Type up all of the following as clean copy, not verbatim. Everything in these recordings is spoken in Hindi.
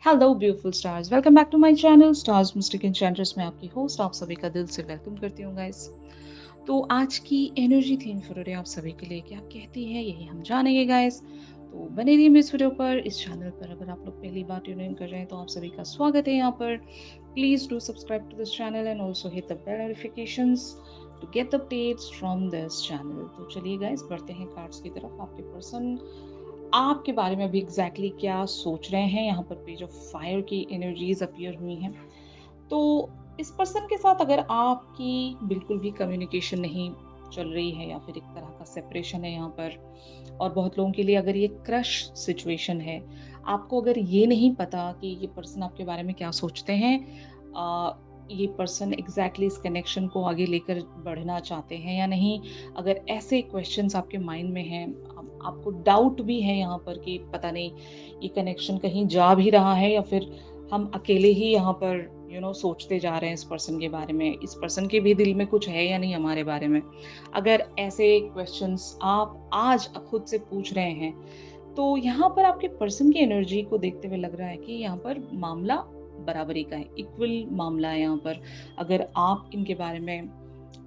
Hello beautiful stars, welcome back to my channel stars mystic enchantress में आपकी होस्ट आप सभी का दिल से वेलकम करती हूँ गाइस। तो आज की एनर्जी थीम फॉर टुडे आप सभी के लिए क्या कहती है यही हम जानेंगे गाइस। तो बने रहिए मेरे इस वीडियो पर। इस चैनल पर अगर आप लोग पहली बार ट्यून इन कर रहे हैं तो आप सभी का स्वागत है यहाँ पर। Please do subscribe to this channel and also hit the bell notifications to get updates from this channel. तो चलिए गाइस बढ़ते हैं कार्ड्स की तरफ। आपके पर्सन आपके बारे में अभी एग्जैक्टली क्या सोच रहे हैं। यहाँ पर पेज ऑफ फायर की एनर्जीज अपीयर हुई हैं। तो इस पर्सन के साथ अगर आपकी बिल्कुल भी कम्युनिकेशन नहीं चल रही है या फिर एक तरह का सेपरेशन है यहाँ पर, और बहुत लोगों के लिए अगर ये क्रश सिचुएशन है, आपको अगर ये नहीं पता कि ये पर्सन आपके बारे में क्या सोचते हैं, आ, ये पर्सन एग्जैक्टली इस कनेक्शन को आगे लेकर बढ़ना चाहते हैं या नहीं, अगर ऐसे क्वेश्चंस आपके माइंड में हैं, आपको डाउट भी है यहाँ पर कि पता नहीं ये कनेक्शन कहीं जा भी रहा है या फिर हम अकेले ही यहाँ पर सोचते जा रहे हैं इस पर्सन के बारे में, इस पर्सन के भी दिल में कुछ है या नहीं हमारे बारे में। अगर ऐसे क्वेश्चंस आप आज खुद से पूछ रहे हैं, तो यहाँ पर आपके पर्सन की एनर्जी को देखते हुए लग रहा है कि यहाँ पर मामला बराबरी का है, इक्वल मामला है यहाँ पर। अगर आप इनके बारे में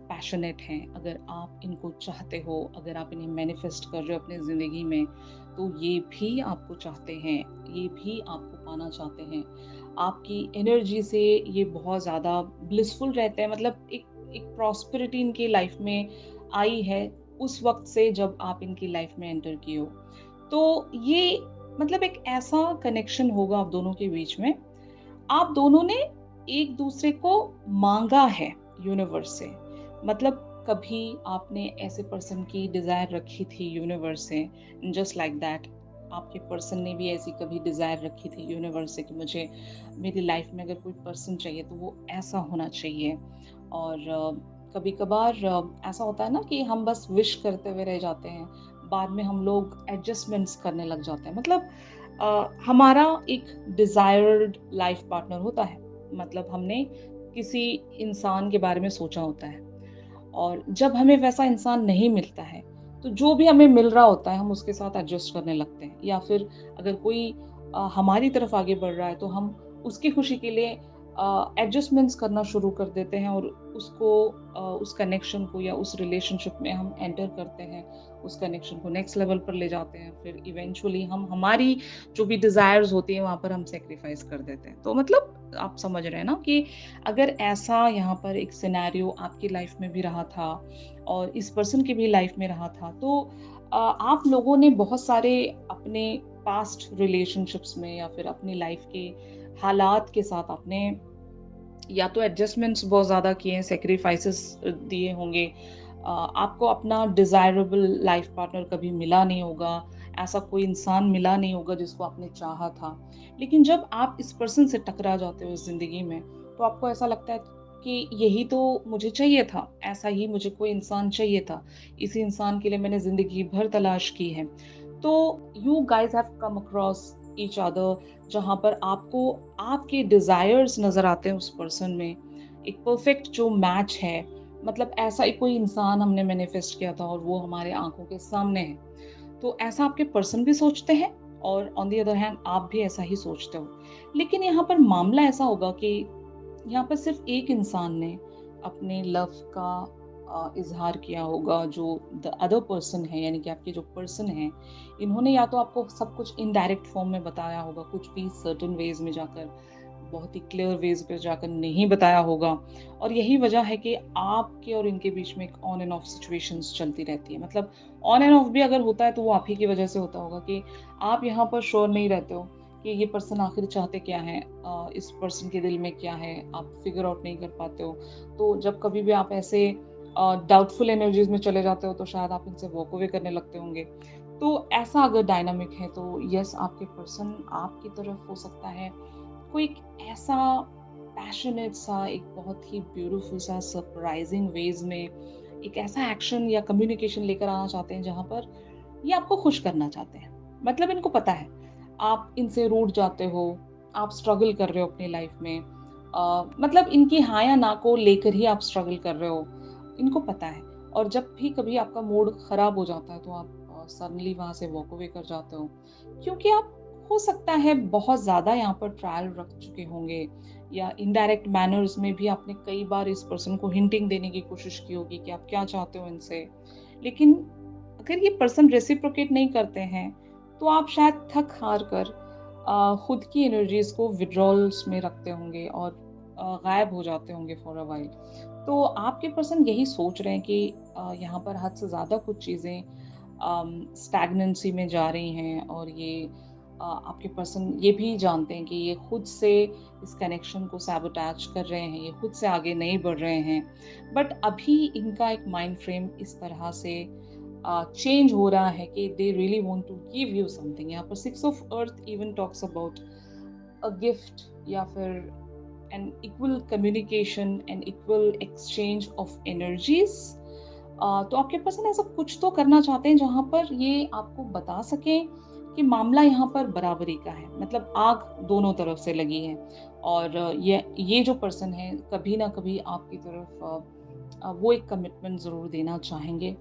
पैशनेट हैं, अगर आप इनको चाहते हो, अगर आप इन्हें मैनिफेस्ट कर रहे हो अपनी ज़िंदगी में, तो ये भी आपको चाहते हैं, ये भी आपको पाना चाहते हैं। आपकी एनर्जी से ये बहुत ज़्यादा ब्लिसफुल रहते हैं। मतलब एक एक प्रॉस्पेरिटी इनकी लाइफ में आई है उस वक़्त से जब आप इनकी लाइफ में एंटर किए हो। तो ये मतलब एक ऐसा कनेक्शन होगा आप दोनों के बीच में। आप दोनों ने एक दूसरे को मांगा है यूनिवर्स से। मतलब कभी आपने ऐसे पर्सन की डिजायर रखी थी यूनिवर्स से, जस्ट लाइक दैट आपके पर्सन ने भी ऐसी कभी डिजायर रखी थी यूनिवर्स से कि मुझे मेरी लाइफ में अगर कोई पर्सन चाहिए तो वो ऐसा होना चाहिए। और कभी कभार ऐसा होता है ना कि हम बस विश करते हुए रह जाते हैं, बाद में हम लोग एडजस्टमेंट्स करने लग जाते हैं। मतलब हमारा एक डिजायर्ड लाइफ पार्टनर होता है। मतलब हमने किसी इंसान के बारे में सोचा होता है, और जब हमें वैसा इंसान नहीं मिलता है, तो जो भी हमें मिल रहा होता है हम उसके साथ एडजस्ट करने लगते हैं। या फिर अगर कोई हमारी तरफ आगे बढ़ रहा है तो हम उसकी खुशी के लिए एडजस्टमेंट्स करना शुरू कर देते हैं, और उसको उस कनेक्शन को या उस रिलेशनशिप में हम एंटर करते हैं, उस कनेक्शन को नेक्स्ट लेवल पर ले जाते हैं। फिर इवेंचुअली हम हमारी जो भी डिजायर्स होती हैं वहां पर हम सेक्रीफाइस कर देते हैं। तो मतलब आप समझ रहे हैं ना कि अगर ऐसा यहाँ पर एक सिनेरियो आपकी लाइफ में भी रहा था और इस पर्सन की भी लाइफ में रहा था, तो आप लोगों ने बहुत सारे अपने पास्ट रिलेशनशिप्स में या फिर अपनी लाइफ के हालात के साथ आपने या तो एडजस्टमेंट्स बहुत ज़्यादा किए हैं, सेक्रीफाइसेस दिए होंगे। आपको अपना डिज़ायरेबल लाइफ पार्टनर कभी मिला नहीं होगा, ऐसा कोई इंसान मिला नहीं होगा जिसको आपने चाहा था। लेकिन जब आप इस पर्सन से टकरा जाते हो इस ज़िंदगी में, तो आपको ऐसा लगता है कि यही तो मुझे चाहिए था, ऐसा ही मुझे कोई इंसान चाहिए था। इसी इंसान के लिए मैंने ज़िंदगी भर तलाश की है। तो you guys have come across each other, जहाँ पर आपको आपके डिज़ायर्स नज़र आते हैं उस पर्सन में, एक परफेक्ट जो मैच है। मतलब ऐसा ही कोई इंसान हमने मैनिफेस्ट किया था और वो हमारे आँखों के सामने है। तो ऐसा आपके पर्सन भी सोचते हैं, और ऑन द अदर हैंड आप भी ऐसा ही सोचते हो। लेकिन यहाँ पर मामला ऐसा होगा कि यहाँ पर सिर्फ एक इंसान ने अपने लव का इजहार किया होगा, जो द अदर पर्सन है, यानी कि आपके जो पर्सन है, इन्होंने या तो आपको सब कुछ इनडायरेक्ट फॉर्म में बताया होगा, कुछ भी सर्टेन वेज में जाकर, बहुत ही क्लियर वेज पे जाकर नहीं बताया होगा। और यही वजह है कि आपके और इनके बीच में एक ऑन एंड ऑफ सिचुएशंस चलती रहती है। मतलब ऑन एंड ऑफ भी अगर होता है तो वो आप ही की वजह से होता होगा कि आप यहाँ पर श्योर नहीं रहते हो कि ये पर्सन आखिर चाहते क्या है, इस पर्सन के दिल में क्या है, आप फिगर आउट नहीं कर पाते हो। तो जब कभी भी आप ऐसे डाउटफुल एनर्जीज में चले जाते हो तो शायद आप इनसे वॉक अवे करने लगते होंगे। तो ऐसा अगर डायनामिक है तो यस, आपके पर्सन आपकी तरफ हो सकता है कोई एक ऐसा पैशनेट सा, एक बहुत ही ब्यूटीफुल सा, सरप्राइजिंग वेज में एक ऐसा एक्शन या कम्युनिकेशन लेकर आना चाहते हैं जहां पर ये आपको खुश करना चाहते हैं। मतलब इनको पता है आप इनसे रूठ जाते हो, आप स्ट्रगल कर रहे हो अपनी लाइफ में। मतलब इनकी हाँ या ना को लेकर ही आप स्ट्रगल कर रहे हो, इनको पता है। और जब भी कभी आपका मूड खराब हो जाता है तो आप सडनली वहां से वॉक अवे कर जाते हो, क्योंकि आप हो सकता है बहुत ज़्यादा यहाँ पर ट्रायल रख चुके होंगे या इनडायरेक्ट मैनर्स में भी आपने कई बार इस पर्सन को हिंटिंग देने की कोशिश की होगी कि आप क्या चाहते हो इनसे। लेकिन अगर ये पर्सन रेसिप्रोकेट नहीं करते हैं, तो आप शायद थक हार कर खुद की एनर्जीज़ को विथड्रॉल्स में रखते होंगे और गायब हो जाते होंगे फॉर अ व्हाइल। तो आपके पर्सन यही सोच रहे हैं कि यहाँ पर हद से ज़्यादा कुछ चीज़ें स्टैग्नेंसी में जा रही हैं और ये आपके पर्सन ये भी जानते हैं कि ये खुद से इस कनेक्शन को सैबोटैज कर रहे हैं, ये खुद से आगे नहीं बढ़ रहे हैं। बट अभी इनका एक माइंड फ्रेम इस तरह से चेंज हो रहा है कि they really want to give you something. यहाँ पर six of earth even talks about a gift या फिर an equal communication and equal exchange of energies. तो आपके पर्सन ऐसा कुछ तो करना चाहते हैं जहाँ पर ये आपको बता सकें कि मामला यहाँ पर बराबरी का है, मतलब आग दोनों तरफ से लगी है। और ये जो पर्सन है कभी ना कभी आपकी तरफ वो एक कमिटमेंट ज़रूर देना चाहेंगे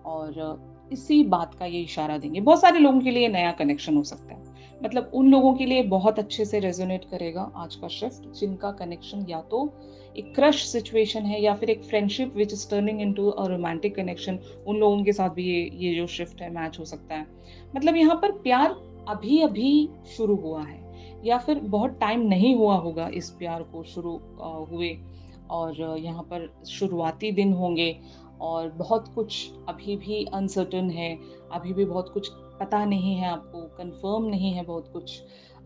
और इसी बात का ये इशारा देंगे। बहुत सारे लोगों के लिए नया कनेक्शन हो सकता है। मतलब उन लोगों के लिए बहुत अच्छे से रेज़ोनेट करेगा आज का शिफ्ट, जिनका कनेक्शन या तो एक क्रश सिचुएशन है या फिर एक friendship which is turning into a romantic connection. उन लोगों के साथ भी ये जो शिफ्ट है मैच हो सकता है। मतलब यहाँ पर प्यार अभी-अभी शुरू हुआ है या फिर बहुत टाइम नहीं हुआ होगा इस प्यार को शुरू हुए। और यहाँ पर शुरुआती दिन होंगे और बहुत कुछ अभी भी अनसर्टेन है, अभी भी बहुत कुछ पता नहीं है आपको, कन्फर्म नहीं है बहुत कुछ।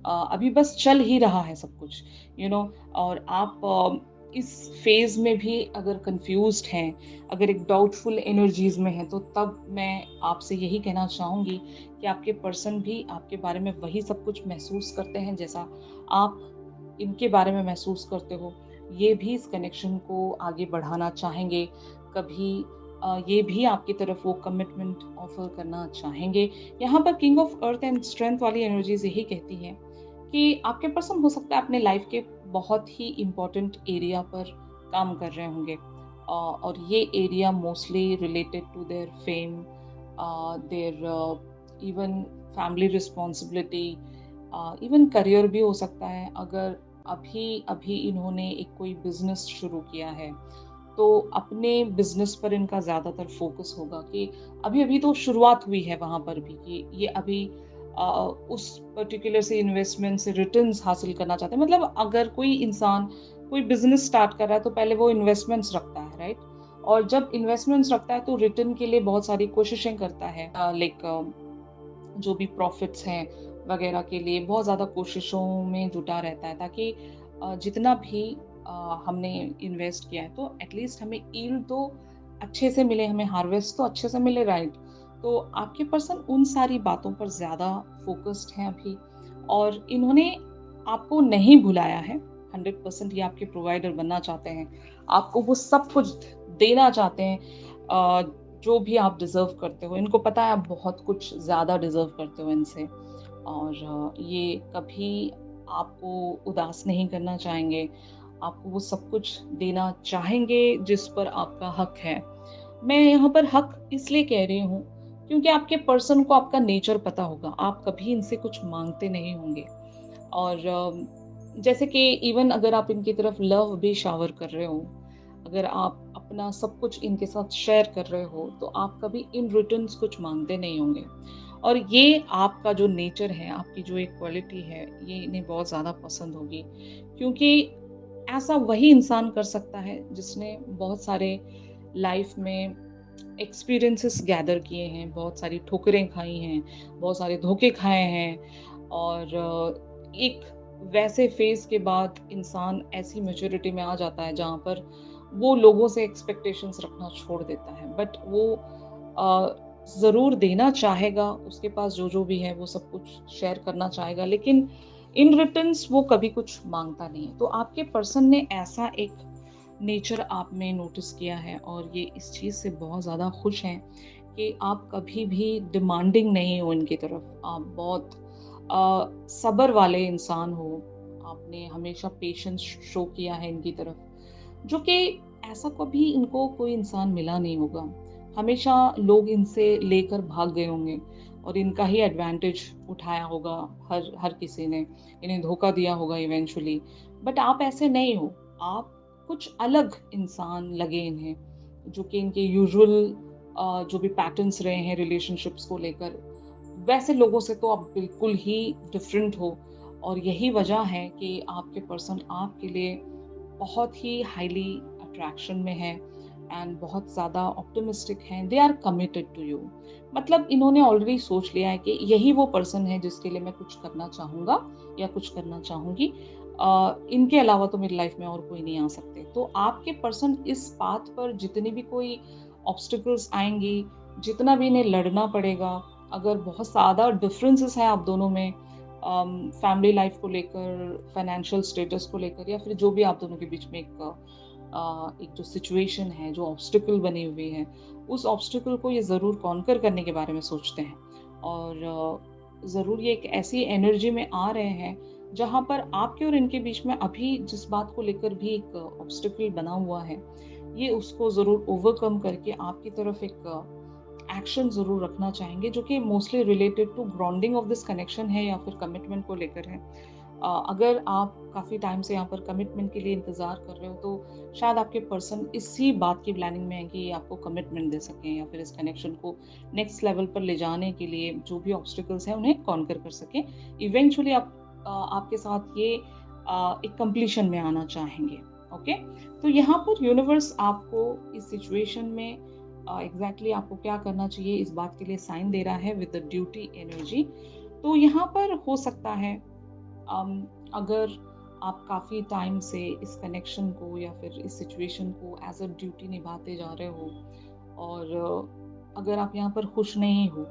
अभी बस चल ही रहा है सब कुछ, यू नो। और आप इस फ़ेज़ में भी अगर कन्फ्यूज़्ड हैं, अगर एक डाउटफुल एनर्जीज़ में हैं, तो तब मैं आपसे यही कहना चाहूँगी कि आपके पर्सन भी आपके बारे में वही सब कुछ महसूस करते हैं, जैसा आप इनके बारे में महसूस करते हो। ये भी इस कनेक्शन को आगे बढ़ाना चाहेंगे। कभी ये भी आपकी तरफ वो कमिटमेंट ऑफ़र करना चाहेंगे। यहाँ पर king of earth and strength वाली एनर्जीज़ यही कहती हैं कि आपके पर्सन हो सकता है अपने लाइफ़ के बहुत ही इम्पोर्टेंट एरिया पर काम कर रहे होंगे। और ये area mostly related to their fame, their even family responsibility, even career भी हो सकता है। अगर अभी-अभी इन्होंने एक कोई बिज़नेस शुरू किया है, तो अपने बिज़नेस पर इनका ज़्यादातर फ़ोकस होगा कि अभी-अभी तो शुरुआत हुई है वहाँ पर भी कि ये अभी अ, उस पर्टिकुलर से इन्वेस्टमेंट से रिटर्न्स हासिल करना चाहते हैं। मतलब अगर कोई इंसान कोई बिज़नेस स्टार्ट कर रहा है तो पहले वो इन्वेस्टमेंट्स रखता है, राइट? और जब इन्वेस्टमेंट्स रखता है तो रिटर्न के लिए बहुत सारी कोशिशें करता है। लाइक जो भी प्रॉफ़िट्स हैं वग़ैरह के लिए बहुत ज़्यादा कोशिशों में जुटा रहता है ताकि जितना भी हमने इन्वेस्ट किया है तो एटलीस्ट हमें यील्ड तो अच्छे से मिले, हमें हार्वेस्ट तो अच्छे से मिले, राइट? तो आपके पर्सन उन सारी बातों पर ज़्यादा फ़ोकस्ड हैं अभी और इन्होंने आपको नहीं भुलाया है। 100% ये आपके प्रोवाइडर बनना चाहते हैं। आपको वो सब कुछ देना चाहते हैं जो भी आप डिज़र्व करते हो। इनको पता है आप बहुत कुछ ज़्यादा डिज़र्व करते हो इनसे और ये कभी आपको उदास नहीं करना चाहेंगे। आपको वो सब कुछ देना चाहेंगे जिस पर आपका हक है। मैं यहाँ पर हक इसलिए कह रही हूँ क्योंकि आपके पर्सन को आपका नेचर पता होगा। आप कभी इनसे कुछ माँगते नहीं होंगे और जैसे कि इवन अगर आप इनकी तरफ लव भी शावर कर रहे हो, अगर आप अपना सब कुछ इनके साथ शेयर कर रहे हो, तो आप कभी इन रिटर्न्स कुछ माँगते नहीं होंगे। और ये आपका जो नेचर है, आपकी जो एक क्वालिटी है, ये इन्हें बहुत ज़्यादा पसंद होगी। क्योंकि ऐसा वही इंसान कर सकता है जिसने बहुत सारे लाइफ में एक्सपीरियंसेस गैदर किए हैं, बहुत सारी ठोकरें खाई हैं, बहुत सारे धोखे खाए हैं और एक वैसे फेज़ के बाद इंसान ऐसी मैच्योरिटी में आ जाता है जहाँ पर वो लोगों से एक्सपेक्टेशंस रखना छोड़ देता है। बट वो ज़रूर देना चाहेगा, उसके पास जो-जो भी है वो सब कुछ शेयर करना चाहेगा, लेकिन इन रिटर्न्स वो कभी कुछ माँगता नहीं है। तो आपके पर्सन ने ऐसा एक नेचर आप में नोटिस किया है और ये इस चीज़ से बहुत ज़्यादा खुश हैं कि आप कभी भी डिमांडिंग नहीं हो इनकी तरफ। आप बहुत सब्र वाले इंसान हो। आपने हमेशा पेशेंस शो किया है इनकी तरफ, जो कि ऐसा कभी इनको कोई इंसान मिला नहीं होगा। हमेशा लोग इनसे लेकर भाग गए होंगे। और इनका ही एडवांटेज उठाया होगा हर हर किसी ने, इन्हें धोखा दिया होगा इवेंचुअली। बट आप ऐसे नहीं हो, आप कुछ अलग इंसान लगे इन्हें, जो कि इनके यूजुअल जो भी पैटर्न्स रहे हैं रिलेशनशिप्स को लेकर, वैसे लोगों से तो आप बिल्कुल ही डिफरेंट हो। और यही वजह है कि आपके पर्सन आपके लिए बहुत ही हाईली अट्रैक्शन में है एंड बहुत ज़्यादा ऑप्टिमिस्टिक हैं, they are committed to you. मतलब इन्होंने ऑलरेडी सोच लिया है कि यही वो पर्सन है जिसके लिए मैं कुछ करना चाहूँगा या कुछ करना चाहूँगी। इनके अलावा तो मेरी लाइफ में और कोई नहीं आ सकते। तो आपके पर्सन इस बात पर जितनी भी कोई ऑब्स्टिकल्स आएँगी, जितना भी इन्हें लड़ना पड़ेगा, अगर बहुत ज़्यादा डिफरेंसेस हैं आप दोनों में, फैमिली लाइफ को लेकर, फाइनेंशियल स्टेटस को लेकर, या फिर जो भी आप दोनों के बीच में एक जो सिचुएशन है, जो ऑब्स्टिकल बनी हुई है, उस ऑब्स्टिकल को ये ज़रूर कॉन्कर करने के बारे में सोचते हैं। और ज़रूर ये एक ऐसी एनर्जी में आ रहे हैं, जहाँ पर आपके और इनके बीच में अभी जिस बात को लेकर भी एक ऑब्स्टिकल बना हुआ है, ये उसको ज़रूर ओवरकम करके आपकी तरफ एक एक्शन ज़रूर रखना चाहेंगे, जो कि mostly related to grounding of this connection है या फिर कमिटमेंट को लेकर है। अगर आप काफ़ी टाइम से यहाँ पर कमिटमेंट के लिए इंतज़ार कर रहे हो, तो शायद आपके पर्सन इसी बात की प्लानिंग में है कि आपको कमिटमेंट दे सकें या फिर इस कनेक्शन को नेक्स्ट लेवल पर ले जाने के लिए जो भी ऑब्स्टिकल्स हैं, उन्हें कॉन्कर कर सकें। इवेंचुअली आपके साथ ये एक कंप्लीशन में आना चाहेंगे। ओके? तो यहाँ पर यूनिवर्स आपको इस सिचुएशन में एग्ज़ैक्टली आपको क्या करना चाहिए, इस बात के लिए साइन दे रहा है विद द ड्यूटी एनर्जी। तो यहाँ पर हो सकता है अगर आप काफ़ी टाइम से इस कनेक्शन को या फिर इस सिचुएशन को एज़ अ ड्यूटी निभाते जा रहे हो, और अगर आप यहाँ पर खुश नहीं हो,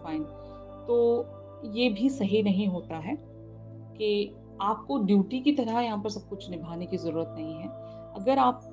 फाइन, तो ये भी सही नहीं होता है कि आपको ड्यूटी की तरह यहाँ पर सब कुछ निभाने की ज़रूरत नहीं है। अगर आप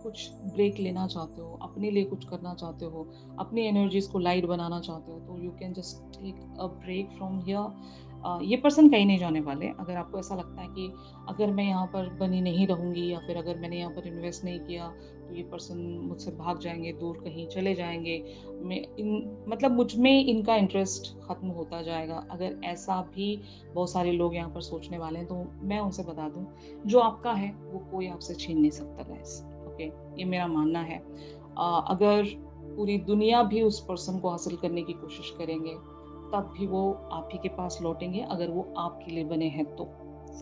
कुछ ब्रेक लेना चाहते हो, अपने लिए कुछ करना चाहते हो, अपनी एनर्जीज़ को लाइट बनाना चाहते हो, तो you can just take a break from here. ये पर्सन कहीं नहीं जाने वाले। अगर आपको ऐसा लगता है कि अगर मैं यहाँ पर बनी नहीं रहूँगी या फिर अगर मैंने यहाँ पर इन्वेस्ट नहीं किया, तो ये पर्सन मुझसे भाग जाएँगे, दूर कहीं चले जाएँगे। मैं इन मतलब मुझ में इनका इंटरेस्ट ख़त्म होता जाएगा। अगर ऐसा भी बहुत सारे लोग यहाँ पर सोचने वाले हैं, तो मैं उनसे बता दूँ, जो आपका है वो कोई आपसे छीन नहीं सकता गाइस। ओके? ये मेरा मानना है। अगर पूरी दुनिया भी उस पर्सन को हासिल करने की कोशिश करेंगे, तब भी वो आप ही के पास लौटेंगे, अगर वो आपके लिए बने हैं तो,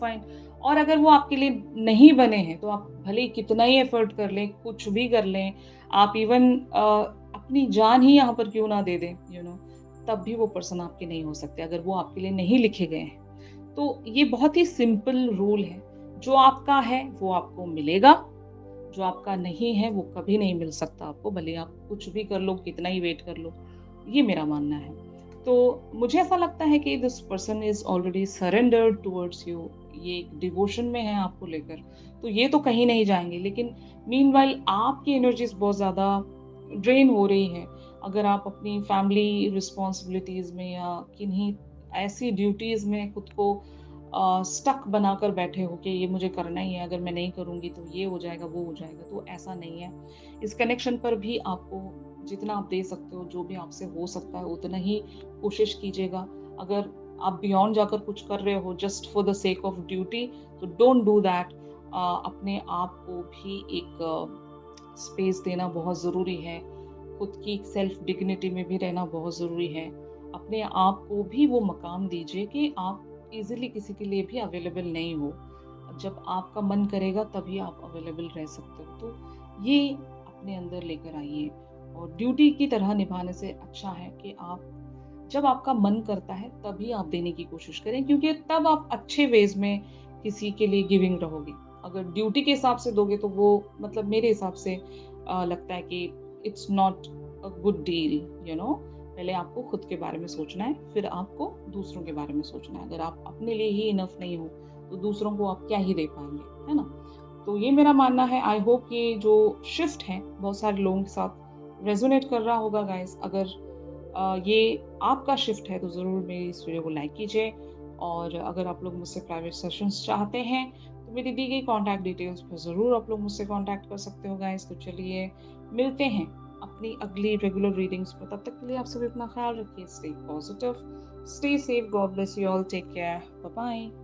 फाइन। और अगर वो आपके लिए नहीं बने हैं, तो आप भले ही कितना ही एफर्ट कर लें, कुछ भी कर लें, आप इवन अपनी जान ही यहाँ पर क्यों ना दे दें, तब भी वो पर्सन आपके नहीं हो सकते, अगर वो आपके लिए नहीं लिखे गए हैं। तो ये बहुत ही सिंपल रूल है, जो आपका है वो आपको मिलेगा, जो आपका नहीं है वो कभी नहीं मिल सकता आपको, भले आप कुछ भी कर लो, कितना ही वेट कर लो। ये मेरा मानना है। तो मुझे ऐसा लगता है कि this person is already surrendered towards you. ये एक डिवोशन में है आपको लेकर, तो ये तो कहीं नहीं जाएँगे। लेकिन मीनव्हाइल आपकी एनर्जीज़ बहुत ज़्यादा ड्रेन हो रही हैं। अगर आप अपनी फैमिली रिस्पॉन्सिबिलिटीज़ में या किन्हीं ऐसी ड्यूटीज़ में खुद को स्टक बनाकर बैठे हो कि ये मुझे करना ही है, अगर मैं नहीं करूँगी तो ये हो जाएगा, वो हो जाएगा, तो ऐसा नहीं है। इस कनेक्शन पर भी आपको जितना आप दे सकते हो, जो भी आपसे हो सकता है उतना ही कोशिश कीजिएगा। अगर आप बियॉन्ड जाकर कुछ कर रहे हो just for the sake of duty, तो डोंट डू दैट। अपने आप को भी एक स्पेस देना बहुत ज़रूरी है। खुद की सेल्फ डिग्निटी में भी रहना बहुत ज़रूरी है। अपने आप को भी वो मकाम दीजिए कि आप ईज़िली किसी के लिए भी अवेलेबल नहीं हो। जब आपका मन करेगा तभी आप अवेलेबल रह सकते हो। तो ये अपने अंदर लेकर आइए, और ड्यूटी की तरह निभाने से अच्छा है कि आप जब आपका मन करता है तभी आप देने की कोशिश करें, क्योंकि तब आप अच्छे वेज़ में किसी के लिए गिविंग रहोगे। अगर ड्यूटी के हिसाब से दोगे तो वो मतलब मेरे हिसाब से लगता है कि it's not a good deal, पहले आपको खुद के बारे में सोचना है, फिर आपको दूसरों के बारे में सोचना है। अगर आप अपने लिए ही इनफ नहीं हो, तो दूसरों को आप क्या ही दे पाएँगे, है ना? तो ये मेरा मानना है। आई होप ये जो शिफ्ट है बहुत सारे लोगों के साथ रेज़ोनेट कर रहा होगा गाइज़। अगर ये आपका शिफ्ट है तो ज़रूर मेरी इस वीडियो को लाइक कीजिए, और अगर आप लोग मुझसे प्राइवेट सेशंस चाहते हैं, तो मेरी दी गई कॉन्टैक्ट डिटेल्स पर ज़रूर आप लोग मुझसे कॉन्टैक्ट कर सकते हो गाइज़। तो चलिए मिलते हैं अपनी अगली रेगुलर रीडिंग्स पर। तब तक के लिए आप सभी अपना ख्याल रखिए। Stay positive, stay safe, God bless you all, take care, bye bye.